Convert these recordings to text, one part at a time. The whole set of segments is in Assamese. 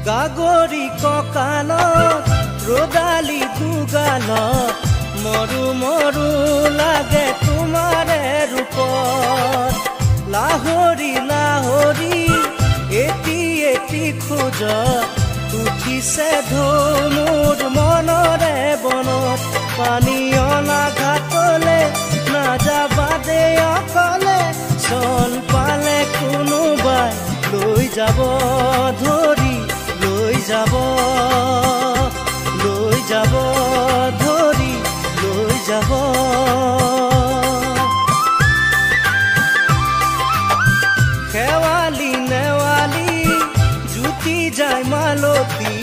গাগৰি কঁকালত ৰদালি দুগালত মৰু মৰু লাগে তোমাৰে ৰূপত লাহৰি লাহৰি এটি এটি খোজ উঠিছে ধনুৰ মনৰে বনত পানী অনা ঘাটলে নাযাবা দে অকলে চল পালে কোনোবাই লৈ যাব ধৰি লৈ যাব ধৰি লৈ যাব খেৱালি নেৱালি জুতি যায় মালতী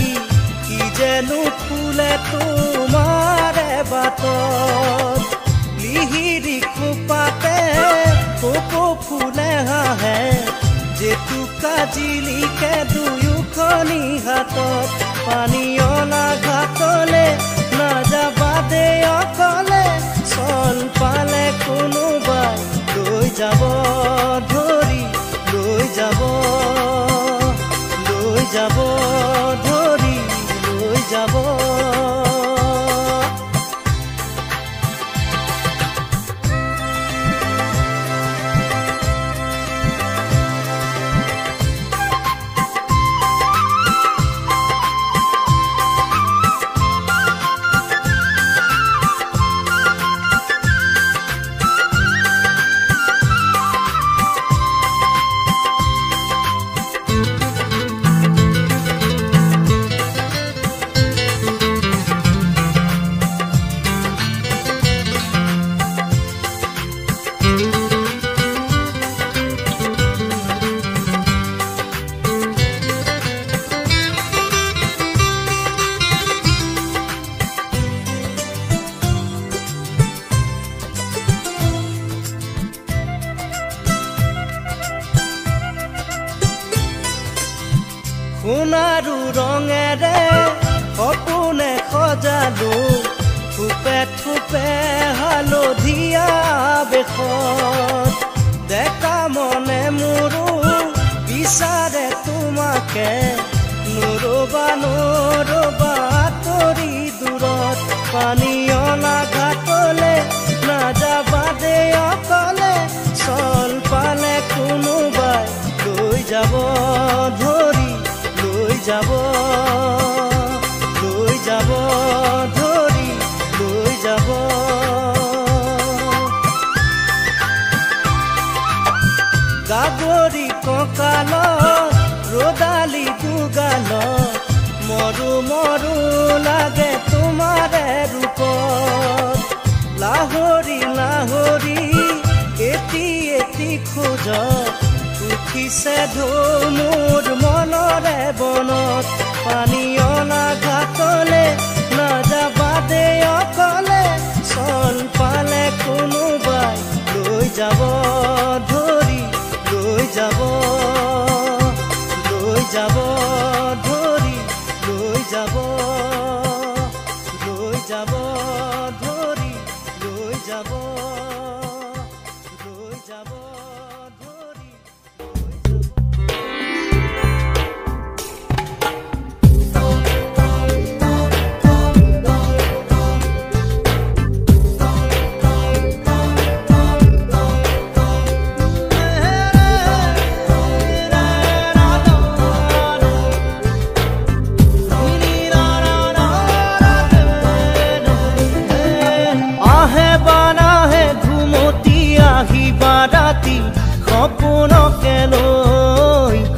কি যেনো ফুলে তোমাৰে বাটত লিহিৰি খোপাতে কোকো ফুলে হাঁহে জেতুকা জিলিকে দুয়োখনি হাতত পানী অনা ঘাটলে নাযাবা দে অকলে চল পালে কোনোবাই লৈ যাব ধৰি লৈ যাব ধৰি লৈ যাব সোণাৰু ৰঙেৰে সপোনে সজালো থোপে থোপে হালধীয়া বেশত ডেকা মনে মোৰো বিচাৰে তোমাকে নৰবা তৰি দূৰত পানী অনা ঘাটলে নাযাবা দে অকলে চল পালে কোনোবাই লৈ যাব ধৰি লৈ যাব ধৰি লৈ যাব গাগৰি কঁকালত ৰদালি দুগালত মৰু মৰু লাগে তোমাৰে ৰূপত লাহৰি লাহৰি এটি এটি খোজ উঠিছে ধনুৰ মনৰে বনত পানী অনা ঘাটলে নাযাবা দে অকলে চল পালে কোনোবাই লৈ যাব ধৰি লৈ যাব ধৰি লৈ যাব ধৰি লৈ যাব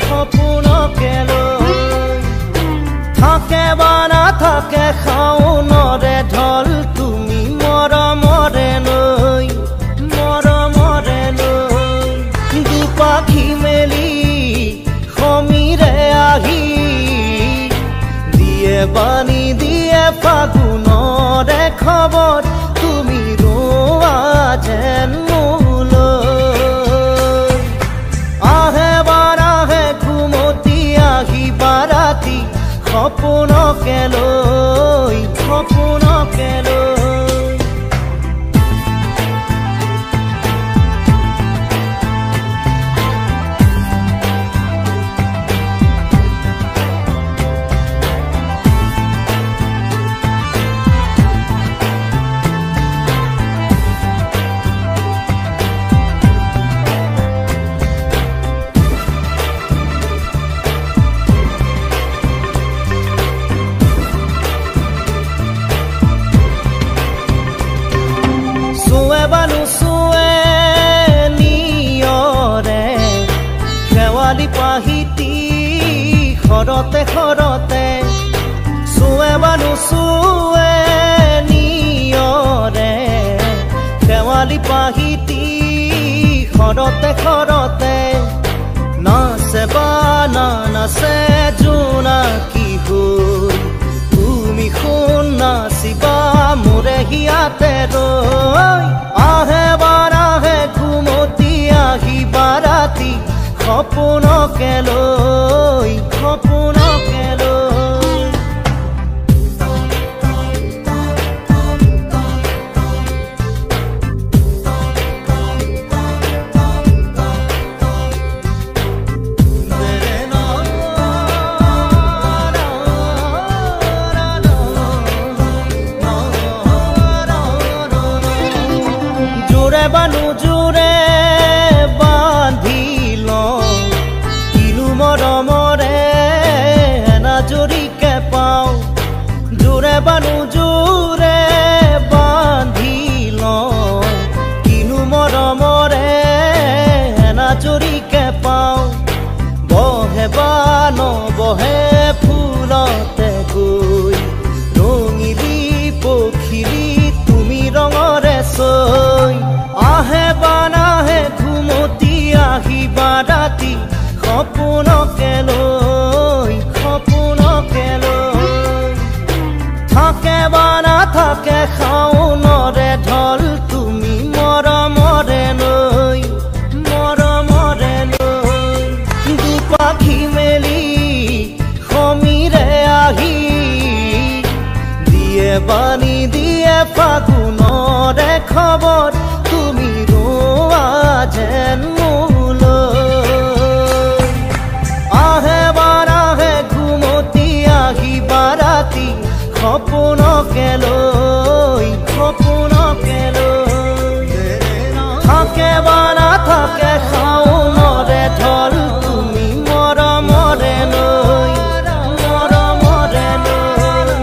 সপোনকে লৈ থাকে বা নাথাকে শাওনৰে ঢল তুমি মৰমৰে লৈ দুপাখি মেলি সমীৰে আহি দিয়ে বাণী দিয়ে ফাগুনৰে খবৰ তুমি ৰোৱা যেন সপোনকে লৈ শেৱালি পাহিতি খৰতে খৰতে চুৱে বা নুচুৱে নিয়ৰে শেৱালি পাহিতি খৰতে খৰতে নাচে বা নাচে জোনাকী হৈ তুমি শুন নাচিবা মোৰে হিয়াতে ৰৈ আহে বাৰাহে ঘুমতি আহিবা ৰাতি সপোনকে লৈ সপোনকে লৈ জোৰে বানু জোৰে বান্ধি লওঁ কিনো মৰমৰে এনাজৰিকে পাওঁ জোৰে বানু জোৰে বান্ধি লওঁ কিনো মৰমৰে এনাজৰিকে পাওঁ বহে বা নবহে ফুলতে গৈ ৰঙিলি পখিলি তুমি ৰঙৰে চৈ আহে বানাহে ঘুমতি আহিবা ৰাতি সপোনকে লৈ সপোনকে লৈ থাকে বা নাথাকে শাওনৰে ঢল তুমি মৰমৰে লৈ মৰমৰে লৈ দুপাখি মেলি সমীৰে আহি দিয়ে বাণী দিয়ে ফাগুনৰে খবৰ তুমি ৰোৱা যেন মোলৈ আহে বাৰাহে ঘুমতি আহিবা ৰাতি সপোনকে লৈ সপোনকে লৈ থাকে বা নাথাকে শাওনৰে ঢল তুমি মৰমৰে লৈ মৰমৰে লৈ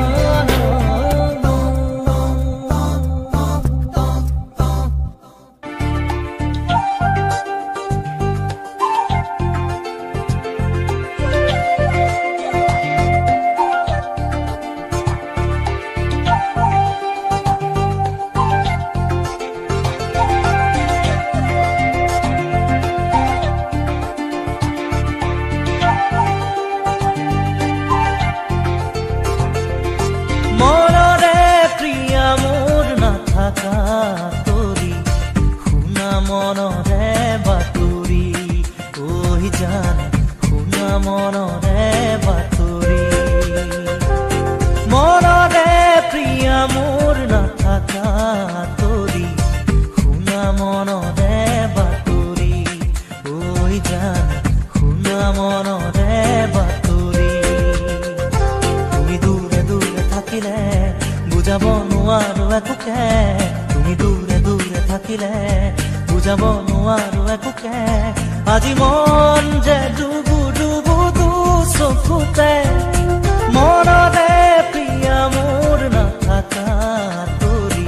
মনৰে প্ৰিয়া মোৰ নাথাকা তৰি শুনা মনৰে বাতৰি ঐ জান শুনা মনৰে বাতৰি মনৰে প্ৰিয়া মোৰ নাথাকা তৰি শুনা মনৰে বাতৰি ঐ জান শুনা মনৰে বাতৰি তুমি দূৰে দূৰে থাকিলে বুজাব নোৱাৰো একোকে তুমি দূৰে দূৰে থাকিলে বুজাব নোৱাৰো একোকে আজি মন যে ডুবু ডুবু দু চকুতে মনৰে প্ৰিয়া মোৰ নাথাকা তৰি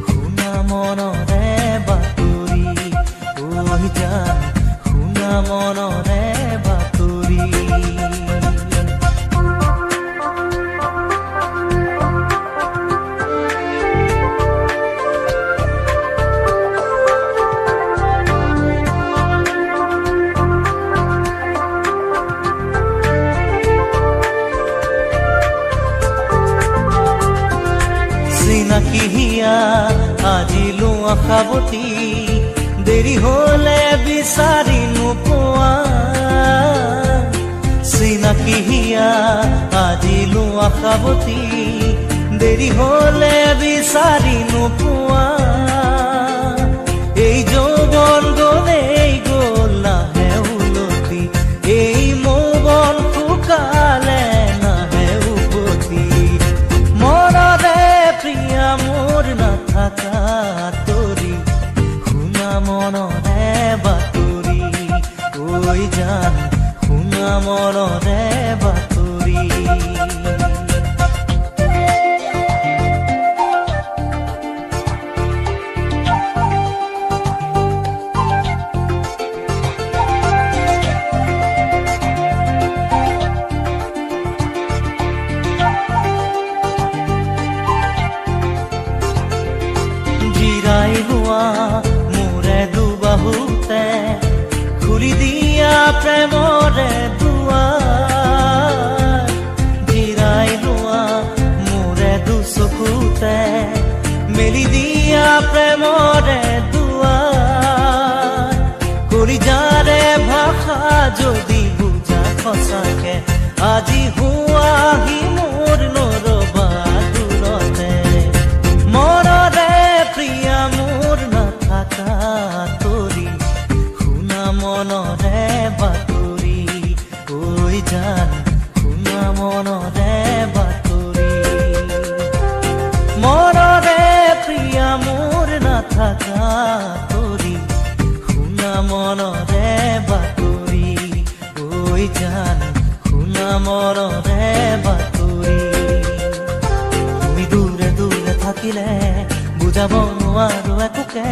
শুনা মনৰে বাতৰি ঐ জান শুনা মনৰে বাতৰি চিনাকি হিয়া আজিলো আশাবতী দেৰি হলে বিচাৰি নোপোৱা চিনাকি হিয়া আজিলো আশাবতী দেৰি হলে বিচাৰি নোপোৱা এই যৌৱন গলেই গল নাহে উলটি এই মৌবন শুকালে নাহে উভতি মনৰে প্ৰিয়া মোৰ নাথাকা তৰি শুনা মনৰে বাতৰি ঐ জান শুনা মনৰে বাতৰি প্ৰেমৰে দুৱাৰ জিৰাই লোৱা মোৰে দুচকুতে মেলি দিয়া প্ৰেমৰে দুৱাৰ কৰি যাৰে ভাষা যদি বুজা সঁচাকে আজি হুৱাহি মোৰ নৰবা দূৰতে মনৰে প্ৰিয়া মোৰ নাথাকা তৰি শুনা মনৰে বাতৰি ঐ জান শুনা মনৰে বাতৰি মনৰে প্ৰিয়া মোৰ নাথাকা তৰি শুনা মনৰে বাতৰি ঐ জান শুনা মনৰে বাতৰি তুমি দূৰে দূৰে থাকিলে বুজাব নোৱাৰো একোকে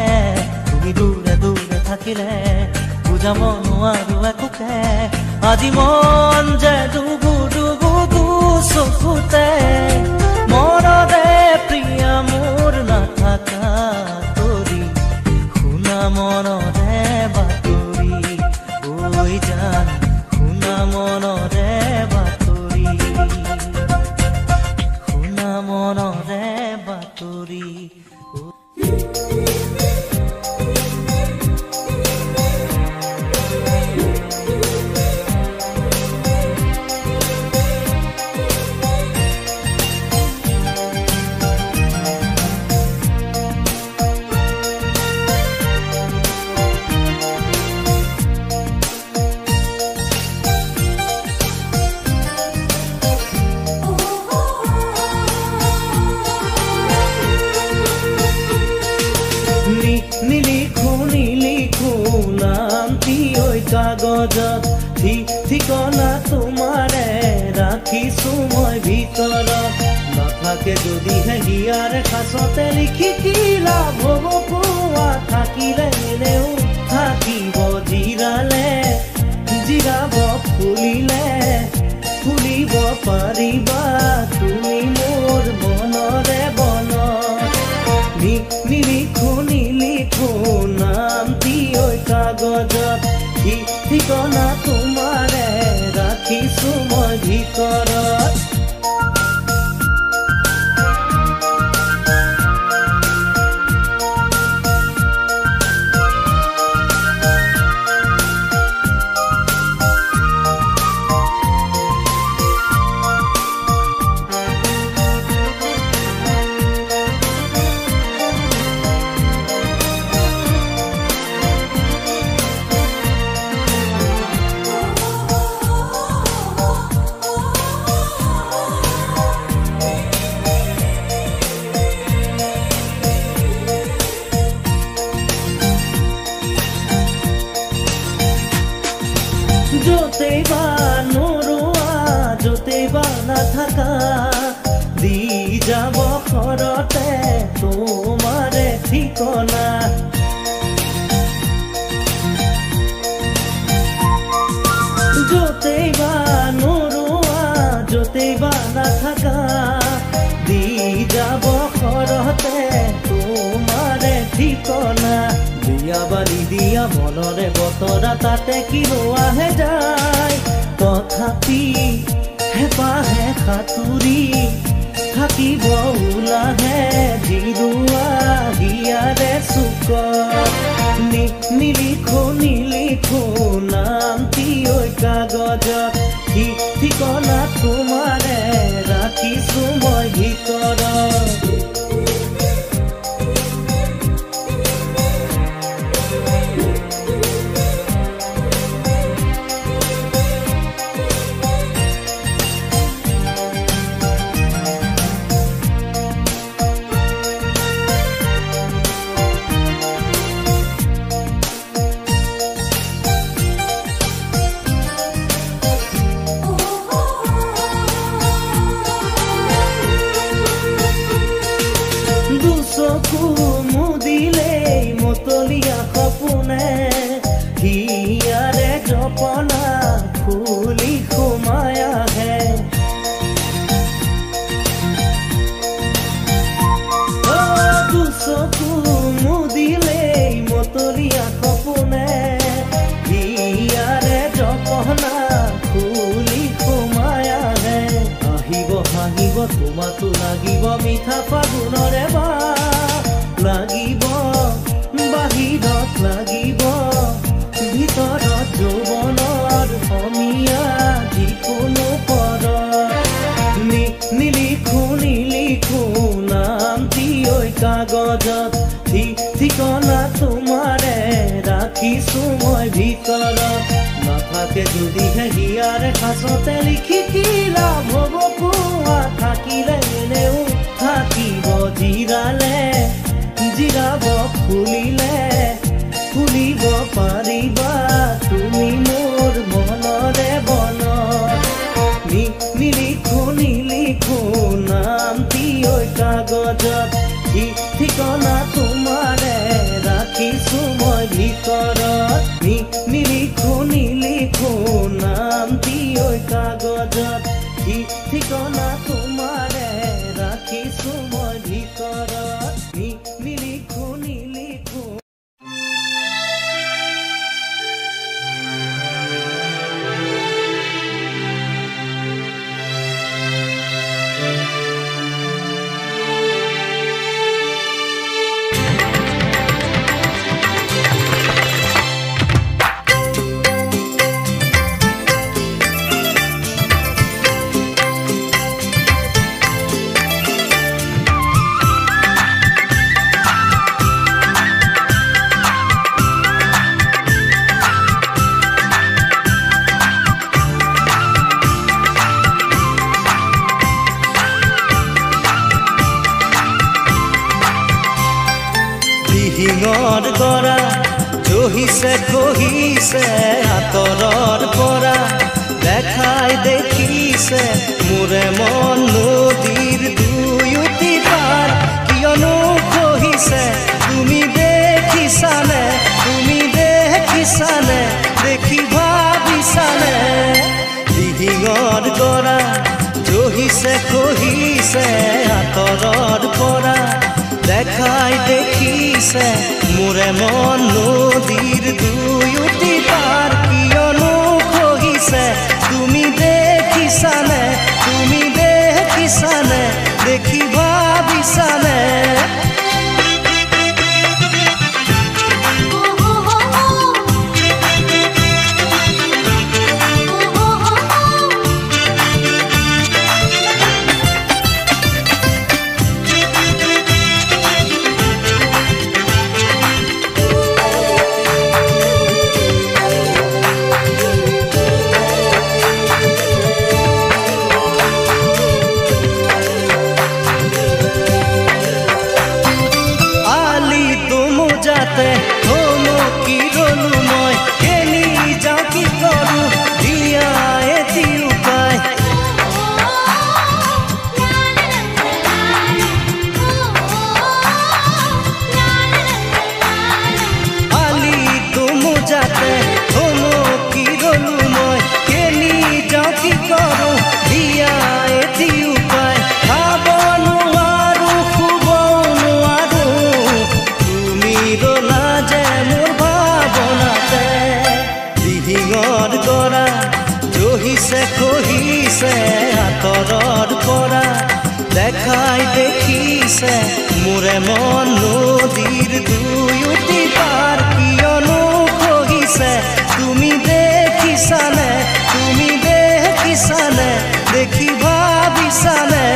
তুমি দূৰে দূৰে থাকিলে বুজাব নোৱাৰো একোকে আজি মন যে ডুবু ডুবু দুচকুতে মনৰে প্ৰিয়া মোৰ নাথাকা তৰি শুনা মনৰে বাতৰি ঐ জান শুনা মনৰে বাতৰি শুনা মনৰে বাতৰি নিলিখো নামটি ঐ কাগজত ঠিকনা তোমাৰে ৰাখিছো মই ভিতৰত নাথাকে যদিহে হিয়াৰে সাঁচতে লিখি কি লাভ হ'ব কোৱা থাকিলে এনেও থাকিব জিৰাব ফুলিব পাৰিবা তুমি মোৰ মনৰে বনত নিলিখো নামটি ঐ কাগজত ঠিকনা তোমাৰে ৰাখিছো মই ভিতৰত য'তেই বা নোৰোৱা য'তেই বা নাথাকা দি যাব ঘৰতে তোমাৰে ঠিকনা য'তেই বা নোৰোৱা য'তেই বা নাথাকা দি যাব ঘৰতে তোমাৰে ঠিকনা দিয়া বালি দিয়া মনৰে বতৰা তাতে কি ৰোৱাহে যায় তথাপি হেপাহে সাঁতুৰি থাকিব ওলাহে জিৰোৱা হিয়াৰে চুকত নিলিখো নামটি ঐ কাগজত ঠিকনা তোমাৰে ৰাখিছো মই ভিতৰত মিঠা ফাগুনৰে বাপ লাগিব বাহিৰত লাগিব ভিতৰত যৌৱনৰ অমিয়া যিকোনো পদত নিলিখো নামটি ঐ কাগজত ঠিকনা তোমাৰে ৰাখিছো মই ভিতৰত নাথাকে যদিহে হিয়াৰে সাঁচতে লিখি কি লাভ হ'ব কোৱা থাকিলে এনেও থাকিব জিৰাব খুলিব পাৰিবা তুমি মোৰ মনৰে বনত নিলিখো নামটি ঐ কাগজত ঠিকনা তোমাৰে ৰাখিছো মই ভিতৰত নিলিখো নামটি ঐ কাগজত ঠিকনা তোমাৰে ৰাখিছো মই ভিতৰত নিলিখো দিহিঙৰ গৰা জহিছে কহিছে আঁতৰৰ পৰা দেখাই দেখিছে মোৰে মন নদীৰ দুয়োটি পাৰ কিয়নো কহিছে তুমি দেখিছানে দেখি ভাবিছানে দিহিঙৰ গৰা জহিছে কহিছে আঁতৰৰ পৰা দেখাই দেখিছে মোৰে মন নদীৰ দুয়োটি পাৰ কিয়নো কহিছে তুমি দেখিছানে দেখি ভাবিছানে কহিছে আঁতৰৰ পৰা দেখাই দেখিছে মোৰে মন নদীৰ দুয়োটি পাৰ কিয়নো কহিছে তুমি দেখিছানে দেখি ভাবিছানে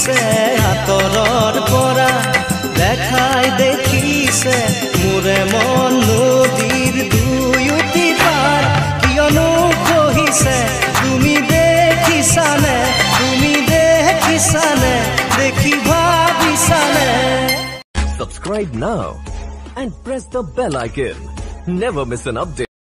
খহিছে আঁতৰৰ পৰা দেখাই দেখিছে মোৰে মন নদীৰ দুয়োটি পাৰ কিয়নো খহিছে তুমি দেখিছানে দেখি ভাবিছানে Subscribe now and press the bell icon. Never miss an update.